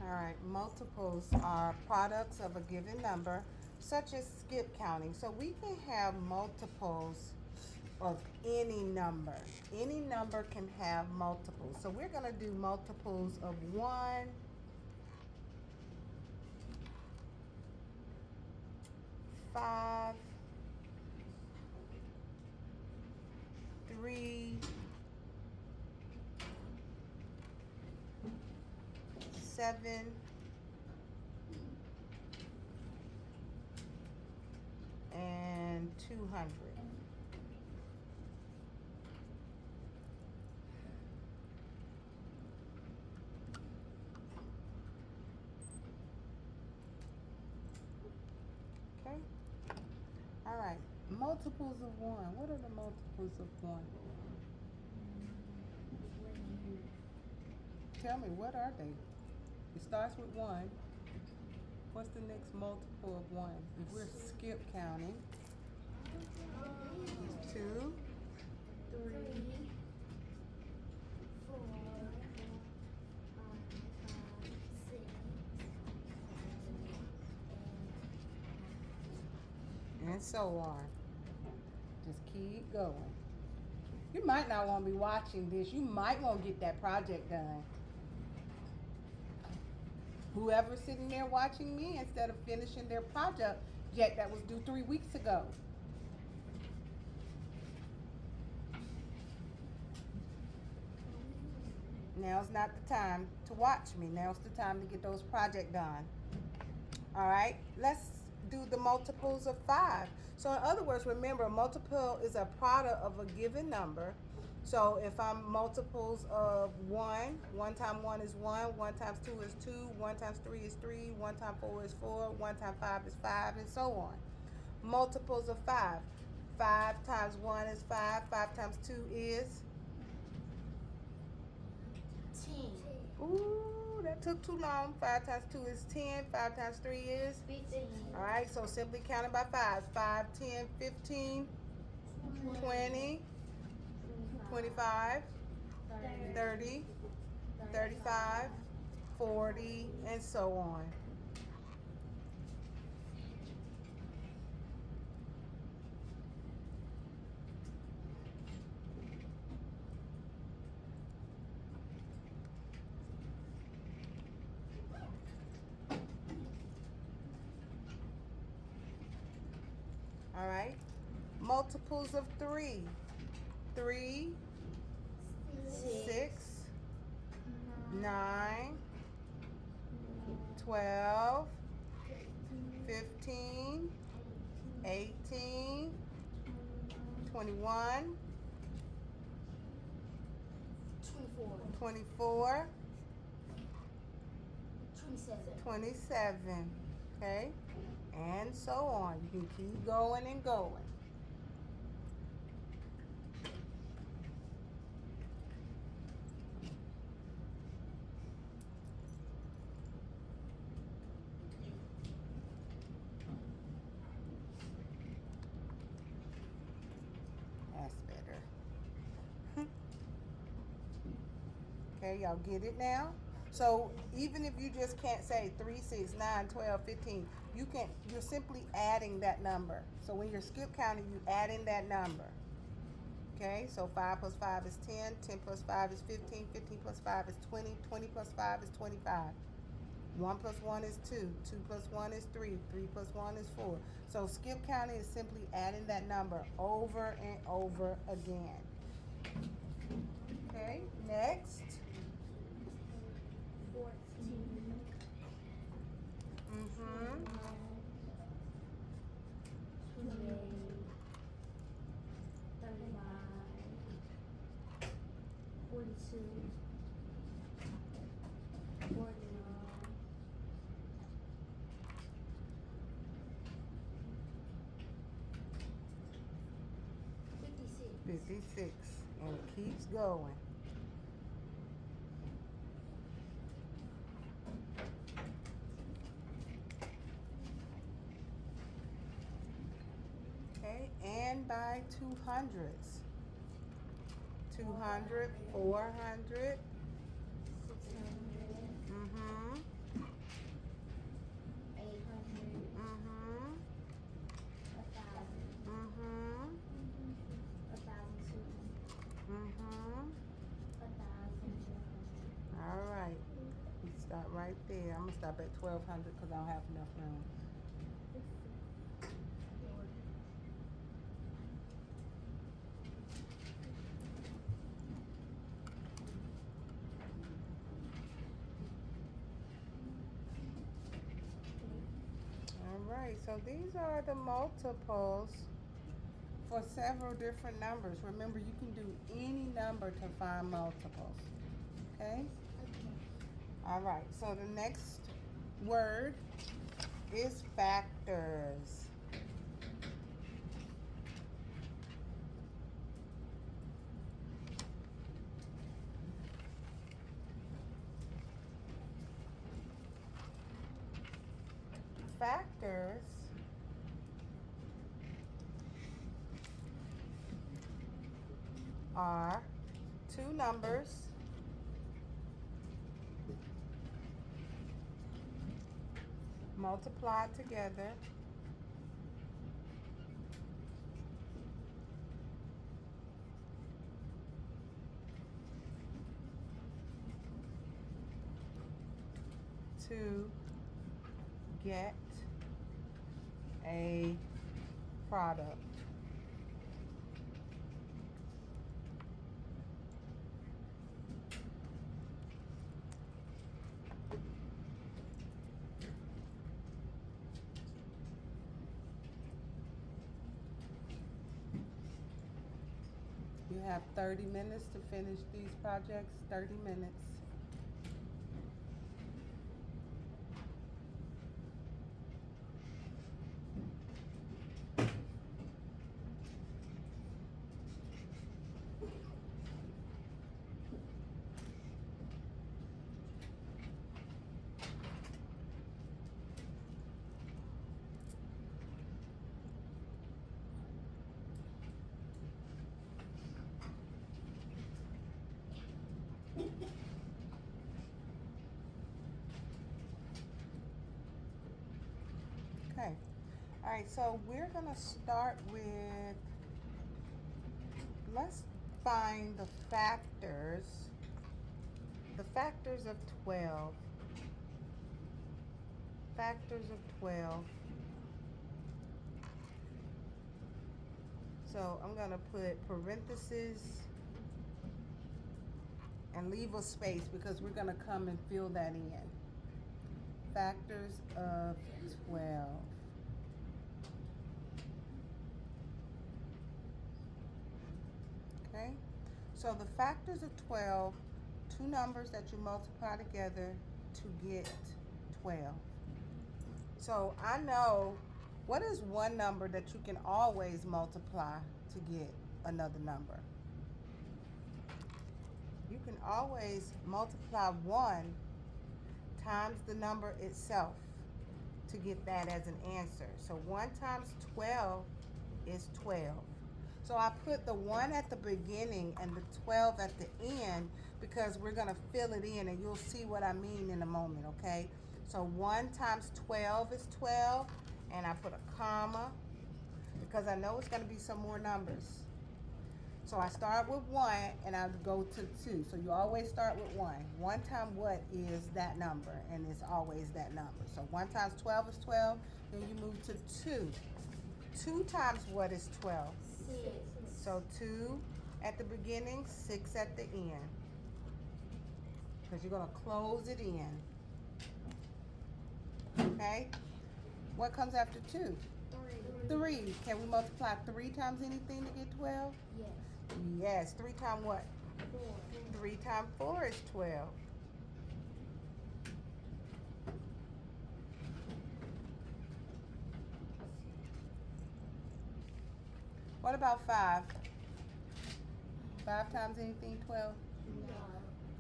All right, multiples are products of a given number, such as skip counting. So we can have multiples of any number. Any number can have multiples. So we're going to do multiples of 1, 5, 3, 7, and 200. Okay? All right. Multiples of 1. What are the multiples of 1? Tell me, what are they? It starts with 1. What's the next multiple of 1? If we're skip counting, it's 2, 3, 4, 6, and so on. Just keep going. You might not want to be watching this. You might want to get that project done. Whoever's sitting there watching me instead of finishing their project that was due 3 weeks ago. Now's not the time to watch me. Now's the time to get those projects done. All right, let's do the multiples of 5. So in other words, remember, a multiple is a product of a given number. So if I'm multiples of 1, 1 times 1 is 1, 1 times 2 is 2, 1 times 3 is 3, 1 times 4 is 4, 1 times 5 is 5, and so on. Multiples of 5. 5 times 1 is 5, 5 times 2 is? 10. Ooh, that took too long. 5 times 2 is 10, 5 times 3 is? 15. All right, so simply counting by 5. 5, 10, 15, 20, 25, 30, 35, 40, and so on. All right, multiples of 3. 3, 6, 9, 12, 15, 18, 21, 24, 27. Okay? And so on. You can keep going and going. That's better. Okay, y'all get it now? So even if you just can't say 3, 6, 9, 12, 15, you're simply adding that number. So when you're skip counting, you add in that number. Okay, so 5 plus 5 is 10, 10 plus 5 is 15, 15 plus 5 is 20, 20 plus 5 is 25. 1 plus 1 is 2, 2 plus 1 is 3, 3 plus 1 is 4. So skip counting is simply adding that number over and over again. Okay, next. 14. Mm-hmm. 28. 35. 42. 49. 56. And it keeps going. Okay, and by 200s. 200, 400. 600. Mm-hmm. start right there. I'm gonna stop at 1200 because I don't have enough room. Alright, so these are the multiples for several different numbers. Remember, you can do any number to find multiples. Okay? Alright, so the next word is factors. Factors are two numbers multiplied together to get a product. You have 30 minutes to finish these projects, 30 minutes. Okay. All right, so we're gonna start with, let's find the factors of 12. Factors of 12. So I'm gonna put parentheses and leave a space because we're gonna come and fill that in. Factors of 12. Okay, so the factors of 12, two numbers that you multiply together to get 12. So I know, what is one number that you can always multiply to get another number? You can always multiply 1 times the number itself to get that as an answer. So 1 times 12 is 12. So I put the 1 at the beginning and the 12 at the end because we're gonna fill it in and you'll see what I mean in a moment, okay? So 1 times 12 is 12, and I put a comma because I know it's gonna be some more numbers. So I start with 1 and I go to 2. So you always start with 1. 1 times what is that number? And it's always that number. So 1 times 12 is 12. Then you move to 2. 2 times what is 12? 6. So 2 at the beginning, 6 at the end. Because you're going to close it in. Okay? What comes after 2? 3. Can we multiply 3 times anything to get 12? Yes. Yes. 3 times what? 4. 3 times 4 is 12. What about 5? 5 times anything, 12? No.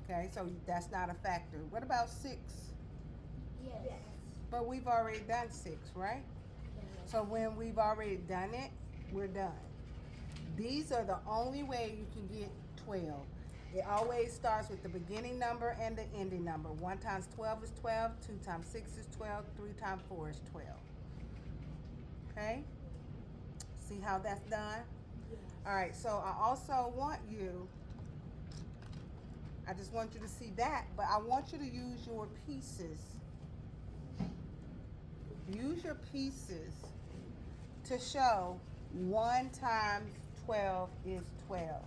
Okay, so that's not a factor. What about 6? Yes. But we've already done 6, right? Yes. So when we've already done it, we're done. These are the only way you can get 12. It always starts with the beginning number and the ending number. 1 times 12 is 12, 2 times 6 is 12, 3 times 4 is 12. Okay? See how that's done? Yes. All right, so I also want you I just want you to see that, but I want you to use your pieces. Use your pieces to show 1 times 12 is 12.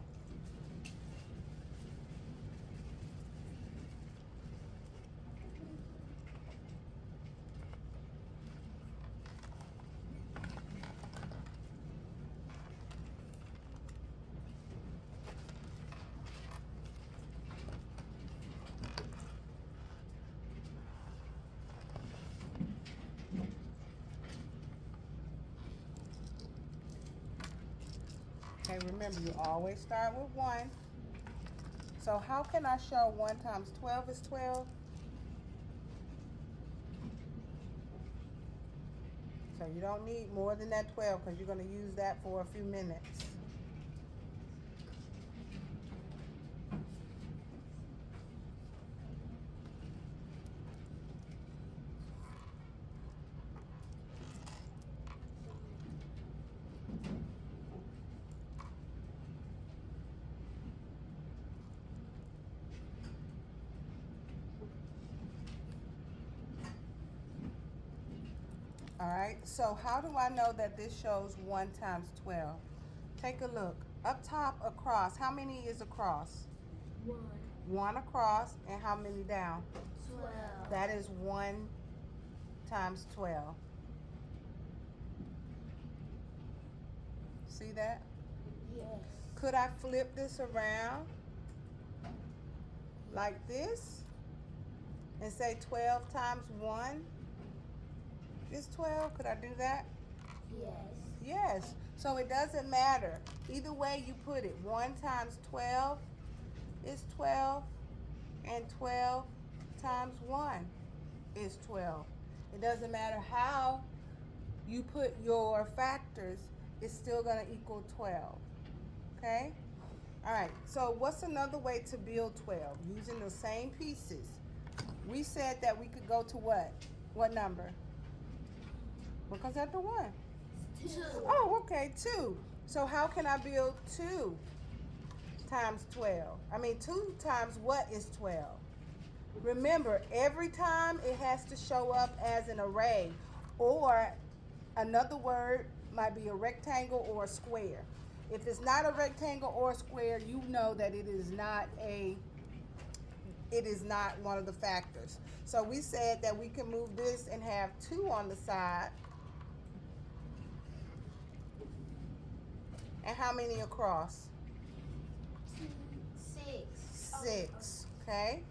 Okay, remember you always start with 1. So how can I show 1 times 12 is 12? So you don't need more than that 12 because you're going to use that for a few minutes. All right, so how do I know that this shows 1 times 12? Take a look. Up top across, how many is across? 1, 1 across, and how many down? 12. That is 1 times 12. See that? Yes. Could I flip this around like this and say 12 times 1 is 12? Could I do that? Yes. Yes. So it doesn't matter. Either way you put it. 1 times 12 is 12, and 12 times 1 is 12. It doesn't matter how you put your factors, it's still going to equal 12. Okay? All right. So what's another way to build 12? Using the same pieces. We said that we could go to what? What number? What comes after 1? 2. Oh, okay, 2. So how can I build 2 times 12? I mean, 2 times what is 12? Remember, every time it has to show up as an array, or another word might be a rectangle or a square. If it's not a rectangle or a square, you know that it is not one of the factors. So we said that we can move this and have 2 on the side. And how many across? 6. 6, okay?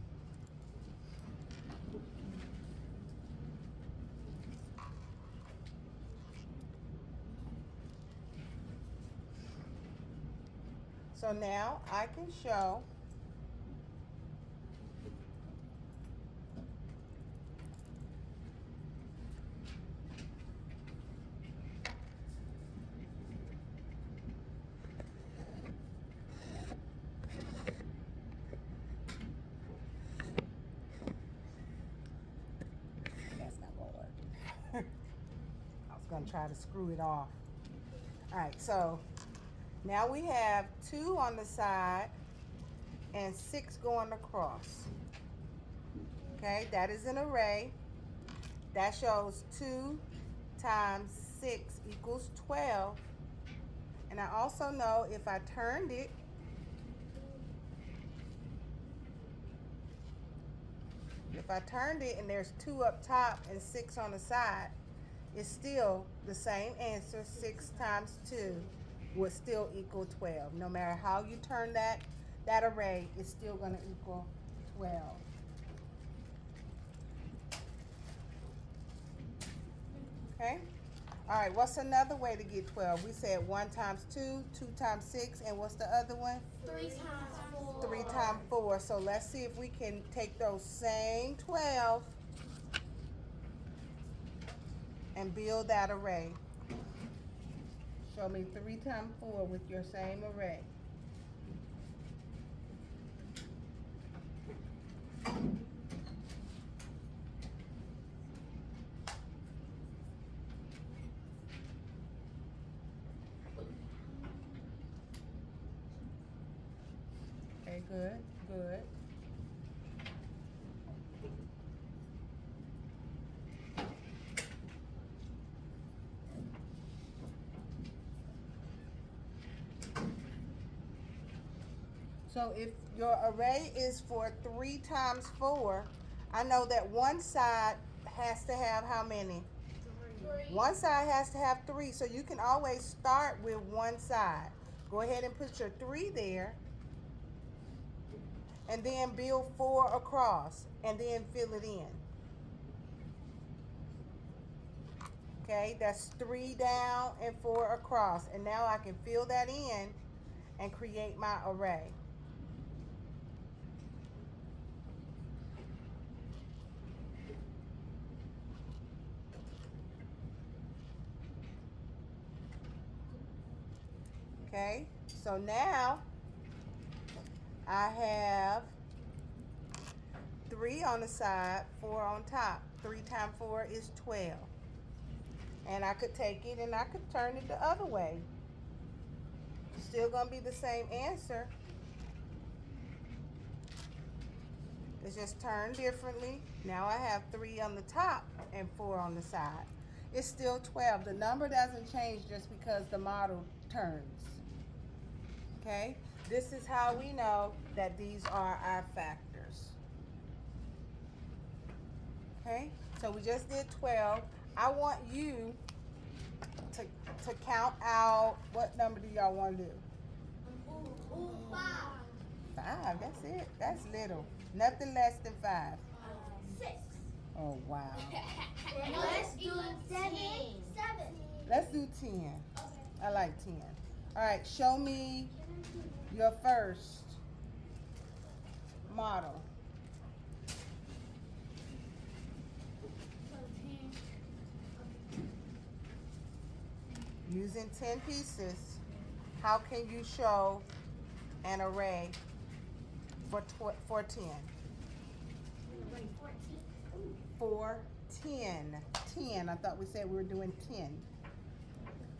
So now I can show that's not gonna work. I was gonna try to screw it off. All right, so now we have 2 on the side and 6 going across. Okay, that is an array. That shows 2 times 6 equals 12. And I also know if I turned it, and there's 2 up top and 6 on the side, it's still the same answer. 6 times 2 would still equal 12. No matter how you turn that array, it's still going to equal 12. Okay? All right, what's another way to get 12? We said 1 times 2, 2 times 6, and what's the other one? 3 times 4. 3 times 4. So let's see if we can take those same 12 and build that array. Show me 3 times 4 with your same array. Okay, good, good. So if your array is for 3 times 4, I know that one side has to have how many? 3. One side has to have 3, so you can always start with one side. Go ahead and put your 3 there, and then build 4 across, and then fill it in. Okay, that's 3 down and 4 across, and now I can fill that in and create my array. Okay, so now I have 3 on the side, 4 on top. 3 times 4 is 12. And I could take it and I could turn it the other way. Still gonna be the same answer. It's just turned differently. Now I have 3 on the top and 4 on the side. It's still 12. The number doesn't change just because the model turns. Okay? This is how we know that these are our factors. Okay? So we just did 12. I want you to count out, what number do y'all want to do? 5. 5, that's it. That's little. Nothing less than 5. 6. Oh, wow. Let's do 7. Let's do 10. I like 10. All right, show me your first model. Using 10 pieces, how can you show an array for 10? 10. I thought we said we were doing 10.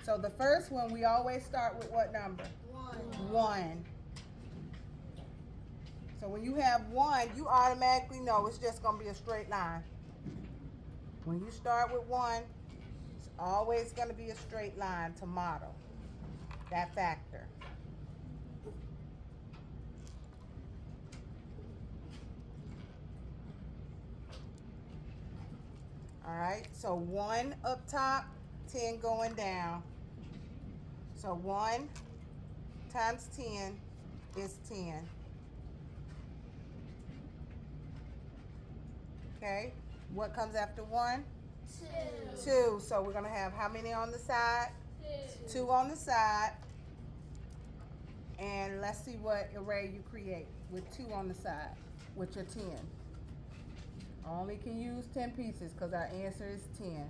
So the first one, we always start with what number? 1. So when you have 1, you automatically know it's just going to be a straight line. When you start with 1, it's always going to be a straight line to model that factor. All right, so 1 up top, 10 going down. So 1 times 10 is 10. Okay, what comes after 1? 2. So we're going to have how many on the side? 2 on the side. And let's see what array you create with 2 on the side with your 10. Only can use 10 pieces because our answer is 10.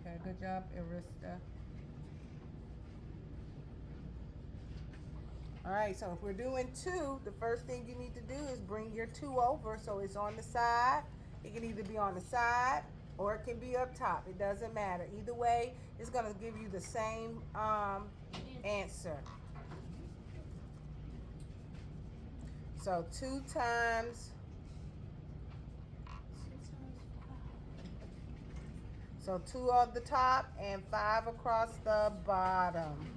Okay, good job, Arista. All right, so if we're doing 2, the first thing you need to do is bring your 2 over so it's on the side. It can either be on the side or it can be up top. It doesn't matter. Either way, it's going to give you the same answer. So 2 times, so 2 on the top and 5 across the bottom.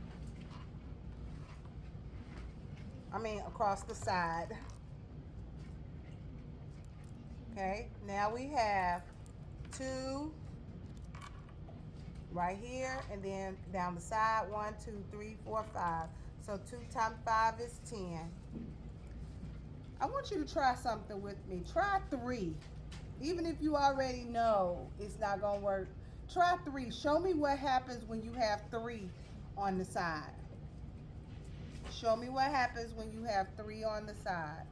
Across the side. Okay, now we have 2 right here, and then down the side, 1, 2, 3, 4, 5. So 2 times 5 is 10. I want you to try something with me. Try 3. Even if you already know it's not gonna work, try 3. Show me what happens when you have 3 on the side. Show me what happens when you have 3 on the side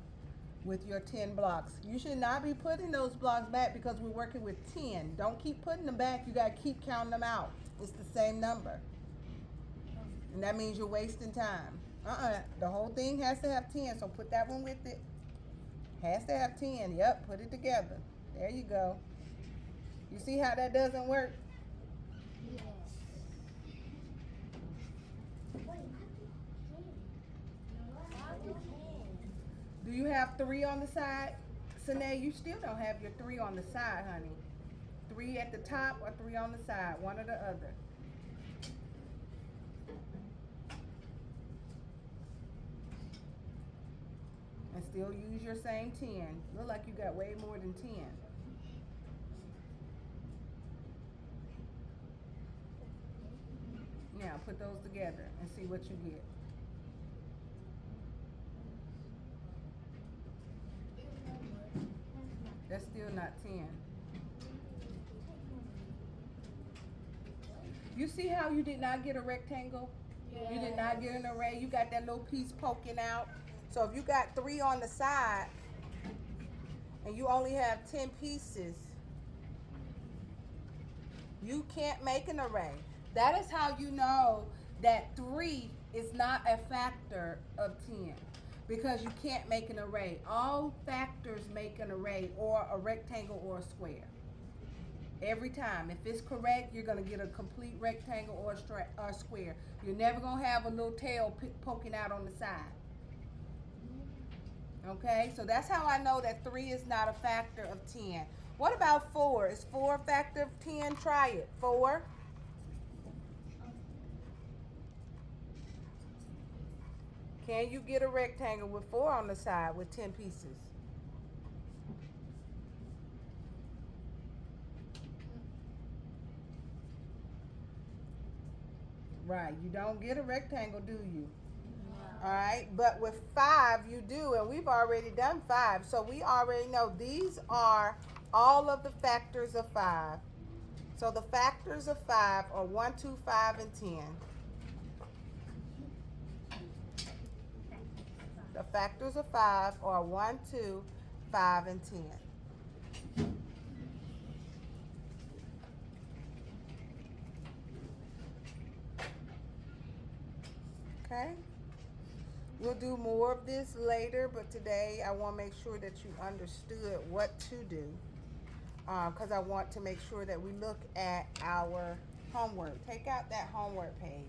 with your 10 blocks. You should not be putting those blocks back because we're working with 10. Don't keep putting them back. You got to keep counting them out. It's the same number. And that means you're wasting time. The whole thing has to have 10, so put that one with it. Has to have 10. Yep, put it together. There you go. You see how that doesn't work? Do you have 3 on the side? Sine, you still don't have your 3 on the side, honey. 3 at the top or 3 on the side, one or the other. And still use your same 10. Look like you got way more than 10. Now put those together and see what you get. That's still not 10. You see how you did not get a rectangle? Yes. You did not get an array. You got that little piece poking out. So if you got 3 on the side and you only have 10 pieces, you can't make an array. That is how you know that 3 is not a factor of 10, because you can't make an array. All factors make an array or a rectangle or a square. Every time. If it's correct, you're going to get a complete rectangle or a square. You're never going to have a little tail poking out on the side. Okay, so that's how I know that 3 is not a factor of 10. What about 4? Is 4 a factor of 10? Try it. 4. Can you get a rectangle with 4 on the side with 10 pieces? Right, you don't get a rectangle, do you? No. All right, but with 5 you do, and we've already done 5, so we already know these are all of the factors of 5. So the factors of 5 are 1, 2, 5, and 10. The factors of 5 are 1, 2, 5, and 10. Okay? We'll do more of this later, but today I want to make sure that you understood what to do, because I want to make sure that we look at our homework. Take out that homework page.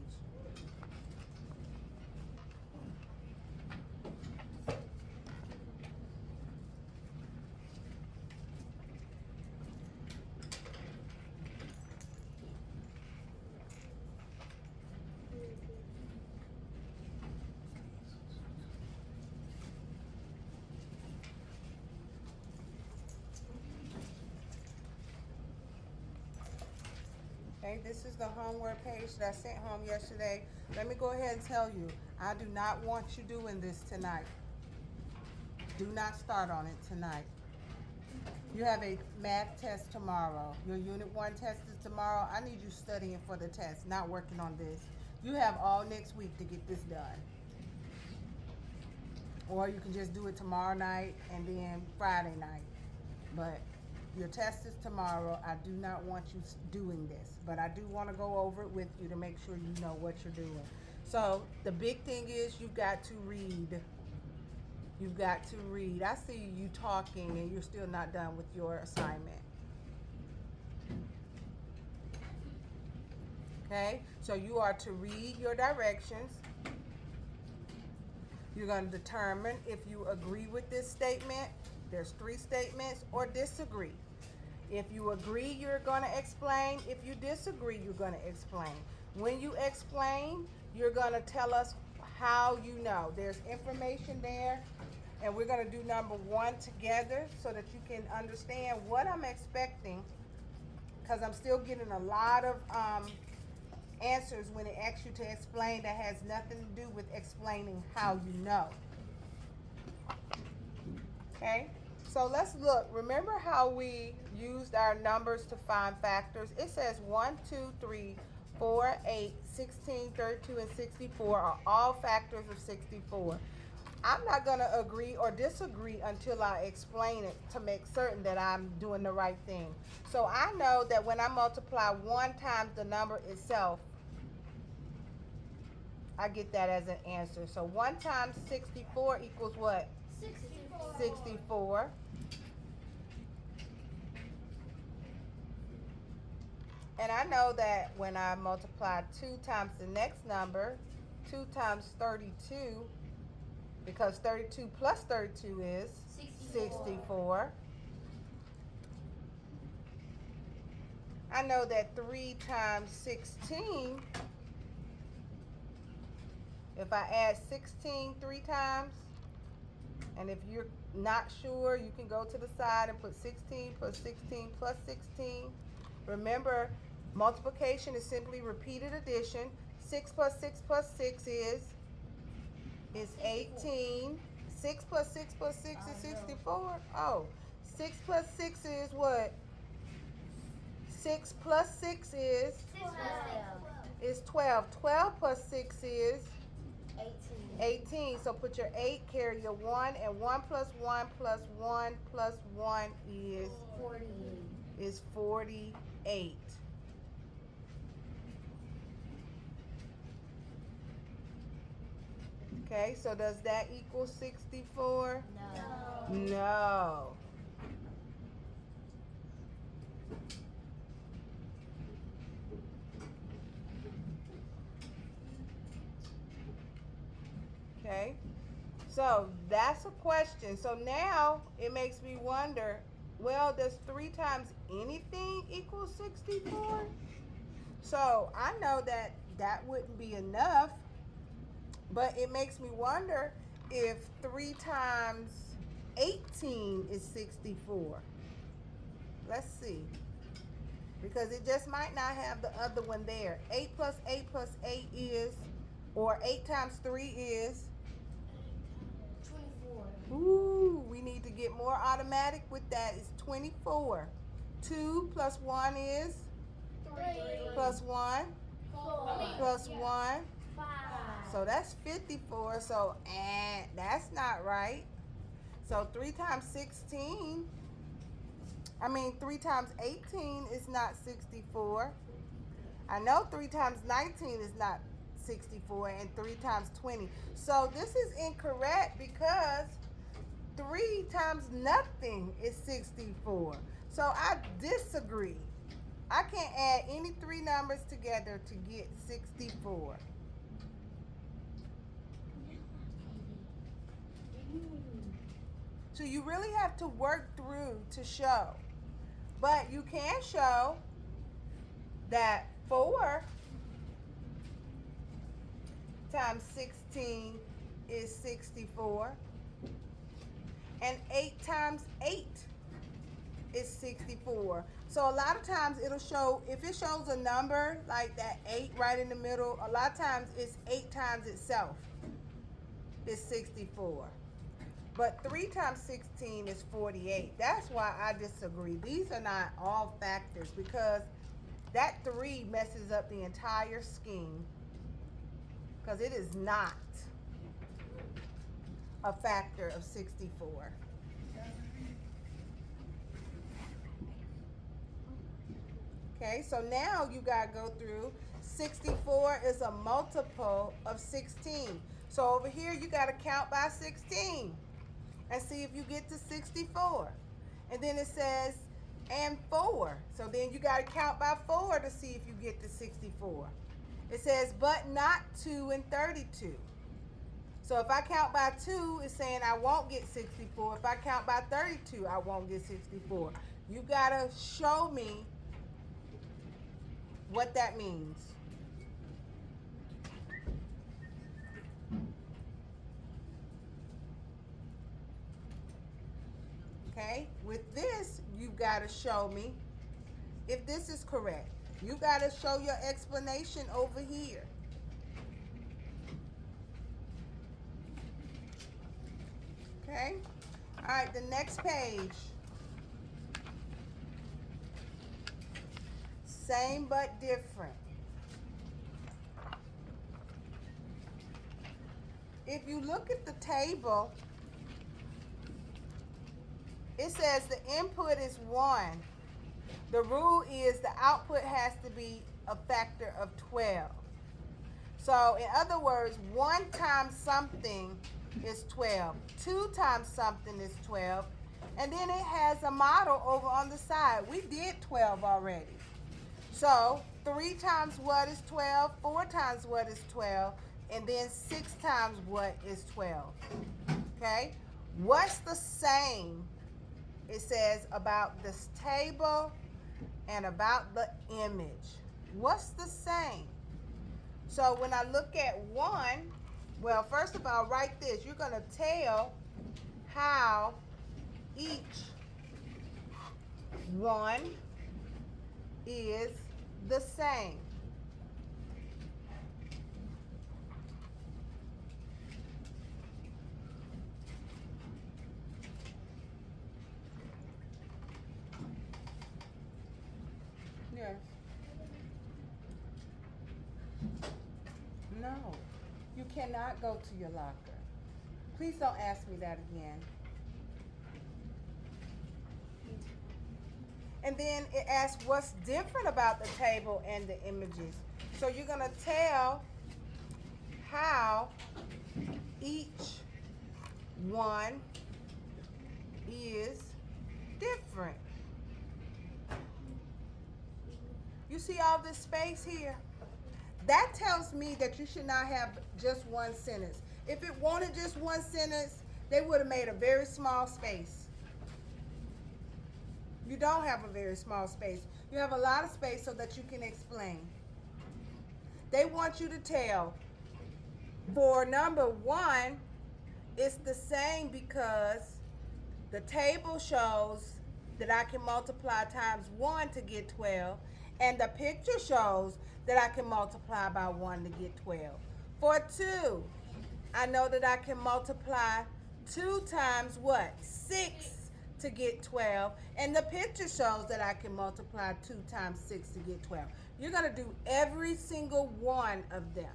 Okay, this is the homework page that I sent home yesterday. Let me go ahead and tell you, I do not want you doing this tonight. Do not start on it tonight. You have a math test tomorrow. Your Unit 1 test is tomorrow. I need you studying for the test, not working on this. You have all next week to get this done. Or you can just do it tomorrow night and then Friday night. But your test is tomorrow. I do not want you doing this, but I do want to go over it with you to make sure you know what you're doing. So the big thing is you've got to read. You've got to read. I see you talking and you're still not done with your assignment. Okay, so you are to read your directions. You're going to determine if you agree with this statement. There's 3 statements, or disagree. If you agree, you're going to explain. If you disagree, you're going to explain. When you explain, you're going to tell us how you know. There's information there, and we're going to do number 1 together so that you can understand what I'm expecting, because I'm still getting a lot of answers when it asks you to explain that has nothing to do with explaining how you know. Okay, so let's look. Remember how we used our numbers to find factors? It says 1, 2, 3, 4, 8, 16, 32, and 64 are all factors of 64. I'm not going to agree or disagree until I explain it to make certain that I'm doing the right thing. So I know that when I multiply 1 times the number itself, I get that as an answer. So 1 times 64 equals what? 64. And I know that when I multiply 2 times the next number, 2 times 32, because 32 plus 32 is 64. I know that 3 times 16, if I add 16 3 times, and if you're not sure, you can go to the side and put 16 plus 16 plus 16. Remember, multiplication is simply repeated addition. 6 plus 6 plus 6 is 18. 6 plus 6 plus 6 is 64. Oh, 6 plus 6 is what? 6 plus 6 is 12. 12 plus 6 is 18. So put your 8, carry your 1, and 1 plus 1 plus 1 plus 1 is 48. Okay, so does that equal 64? No. Okay, so that's a question. So now it makes me wonder, well, does 3 times anything equal 64? So I know that that wouldn't be enough, but it makes me wonder if 3 times 18 is 64. Let's see. Because it just might not have the other one there. 8 plus 8 plus 8 is, or 8 times 3 is 24. Ooh, we need to get more automatic with that. It's 24. 2 plus 1 is 3. plus 1 4. plus 1. 5. So that's 54. So, that's not right. So 3 times 3 times 18 is not 64. I know 3 times 19 is not 64, and 3 times 20. So this is incorrect because 3 times nothing is 64. So I disagree. I can't add any 3 numbers together to get 64. So you really have to work through to show. But you can show that 4 times 16 is 64. And 8 times 8 is 64. So a lot of times it'll show, if it shows a number like that 8 right in the middle, a lot of times it's 8 times itself is 64. But 3 times 16 is 48. That's why I disagree. These are not all factors, because that 3 messes up the entire scheme, because it is not a factor of 64. Okay, so now you got to go through 64 is a multiple of 16. So over here you got to count by 16 and see if you get to 64. And then it says, and 4. So then you got to count by 4 to see if you get to 64. It says, but not 2 and 32. So if I count by 2, it's saying I won't get 64. If I count by 32, I won't get 64. You got to show me what that means. Okay, with this, you've got to show me if this is correct. You got to show your explanation over here. Okay, all right, the next page. Same but different. If you look at the table, it says the input is 1. The rule is the output has to be a factor of 12. So in other words, 1 times something is 12. 2 times something is 12. And then it has a model over on the side. We did 12 already. So 3 times what is 12? 4 times what is 12? And then 6 times what is 12? Okay? What's the same, it says, about this table and about the image? What's the same? So when I look at 1, well, first of all, write this. You're going to tell how each one is the same. Yes. No, you cannot go to your locker. Please don't ask me that again. And then it asks what's different about the table and the images. So you're going to tell how each one is different. You see all this space here? That tells me that you should not have just one sentence. If it wanted just one sentence, they would have made a very small space. You don't have a very small space. You have a lot of space so that you can explain. They want you to tell, for number 1, it's the same because the table shows that I can multiply times 1 to get 12, and the picture shows that I can multiply by 1 to get 12. For 2, I know that I can multiply 2 times what? 6 to get 12, and the picture shows that I can multiply 2 times 6 to get 12. You're going to do every single one of them.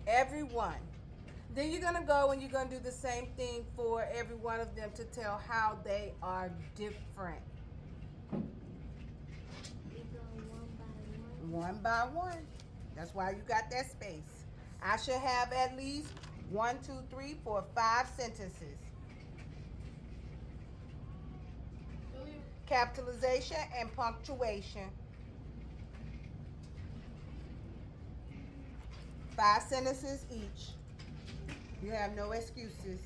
Every one. Then you're going to go and you're going to do the same thing for every one of them to tell how they are different. One by one. That's why you got that space. I should have at least 1, 2, 3, 4, 5 sentences. Capitalization and punctuation. 5 sentences each. You have no excuses.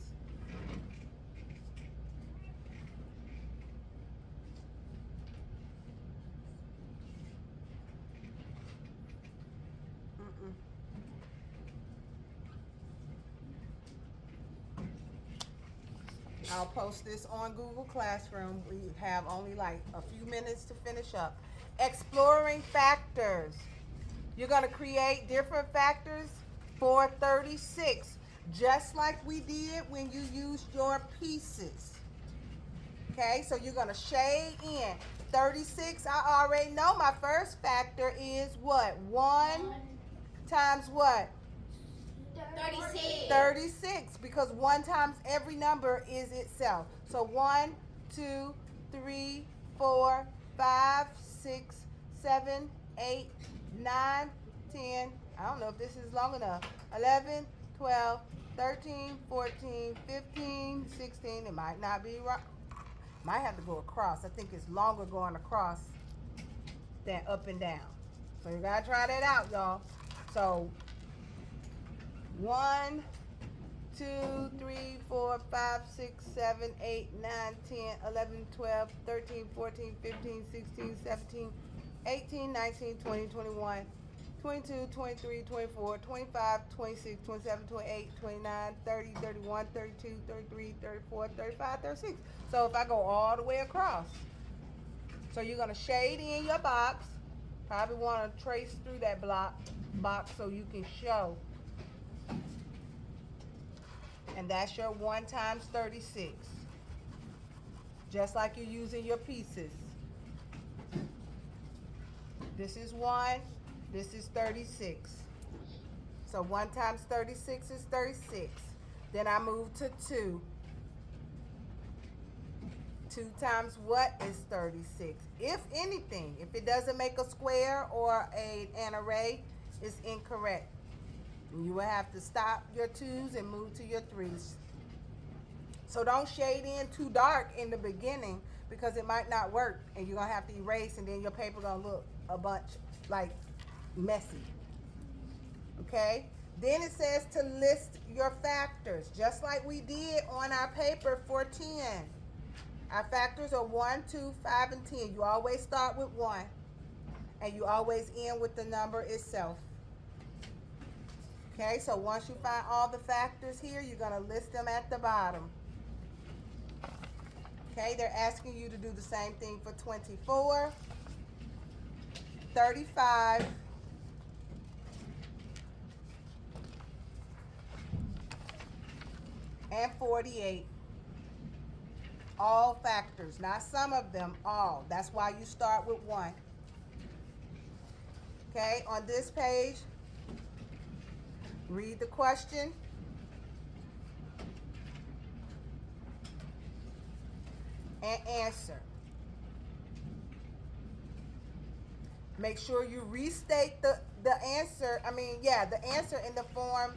I'll post this on Google Classroom. We have only like a few minutes to finish up. Exploring factors. You're going to create different factors for 36, just like we did when you used your pieces. Okay, so you're going to shade in. 36, I already know my first factor is what? 1 times what? 36. 36, because 1 times every number is itself. So 1, 2, 3, 4, 5, 6, 7, 8, 9, 10. I don't know if this is long enough. 11, 12, 13, 14, 15, 16. It might not be right. Might have to go across. I think it's longer going across than up and down. So you gotta try that out, y'all. So 1, 2, 3, 4, 5, 6, 7, 8, 9, 10, 11, 12, 13, 14, 15, 16, 17, 18, 19, 20, 21, 22, 23, 24, 25, 26, 27, 28, 29, 30, 31, 32, 33, 34, 35, 36. So if I go all the way across. So you're going to shade in your box. Probably want to trace through that box so you can show. And that's your 1 times 36. Just like you're using your pieces. This is 1. This is 36. So 1 times 36 is 36. Then I move to 2. 2 times what is 36? If anything, if it doesn't make a square or an array, it's incorrect. You will have to stop your 2's and move to your 3's. So don't shade in too dark in the beginning, because it might not work and you're going to have to erase and then your paper going to look a bunch like messy. Okay? Then it says to list your factors, just like we did on our paper for 10. Our factors are 1, 2, 5, and 10. You always start with 1, and you always end with the number itself. Okay, so once you find all the factors here, you're going to list them at the bottom. Okay, they're asking you to do the same thing for 24, 35, and 48. All factors, not some of them, all. That's why you start with 1. Okay, on this page, read the question. And answer. Make sure you restate the answer. The answer in the form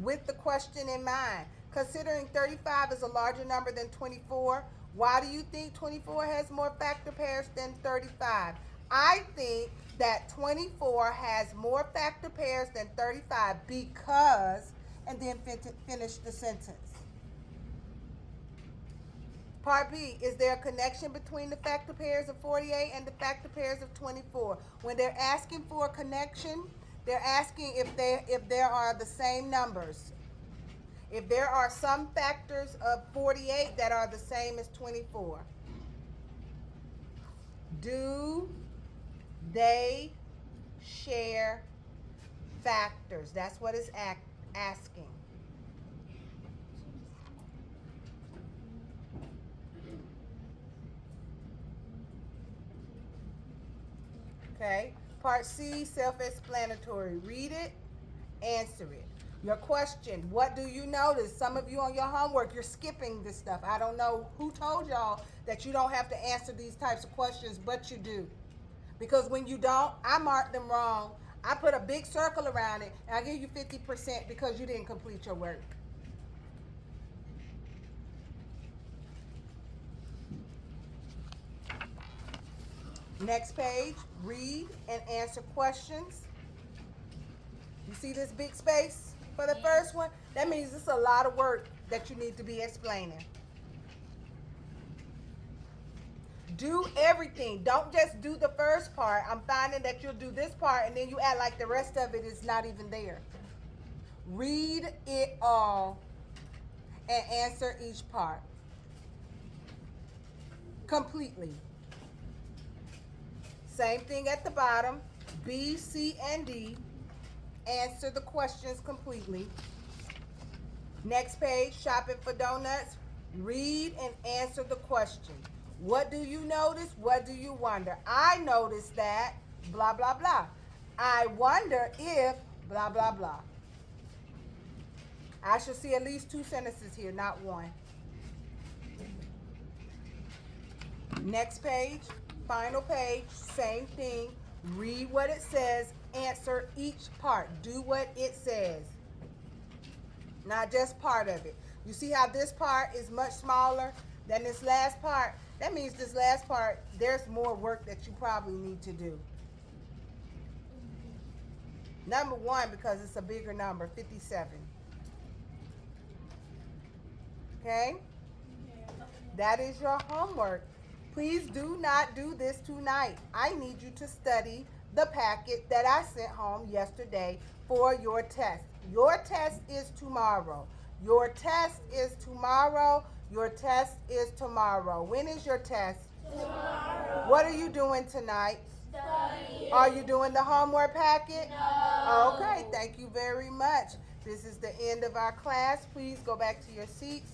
with the question in mind. Considering 35 is a larger number than 24, why do you think 24 has more factor pairs than 35? I think that 24 has more factor pairs than 35 because, and then finish the sentence. Part B, is there a connection between the factor pairs of 48 and the factor pairs of 24? When they're asking for a connection, they're asking if there are the same numbers. If there are some factors of 48 that are the same as 24. Do they share factors? That's what it's asking. Okay. Part C, self-explanatory. Read it, answer it. Your question, what do you notice? Some of you on your homework, you're skipping this stuff. I don't know who told y'all that you don't have to answer these types of questions, but you do. Because when you don't, I mark them wrong. I put a big circle around it, and I give you 50% because you didn't complete your work. Next page, read and answer questions. You see this big space for the first one? That means it's a lot of work that you need to be explaining. Do everything. Don't just do the first part. I'm finding that you'll do this part and then you act like the rest of it is not even there. Read it all and answer each part completely. Same thing at the bottom. B, C, and D. Answer the questions completely. Next page, shopping for donuts. Read and answer the question. What do you notice? What do you wonder? I noticed that blah, blah, blah. I wonder if blah, blah, blah. I should see at least 2 sentences here, not 1. Next page, final page, same thing. Read what it says, answer each part. Do what it says, not just part of it. You see how this part is much smaller than this last part? That means this last part, there's more work that you probably need to do. Number 1, because it's a bigger number, 57. Okay? That is your homework. Please do not do this tonight. I need you to study the packet that I sent home yesterday for your test. Your test is tomorrow. Your test is tomorrow. Your test is tomorrow. When is your test? Tomorrow. What are you doing tonight? Studying. Are you doing the homework packet? No. Okay, thank you very much. This is the end of our class. Please go back to your seats.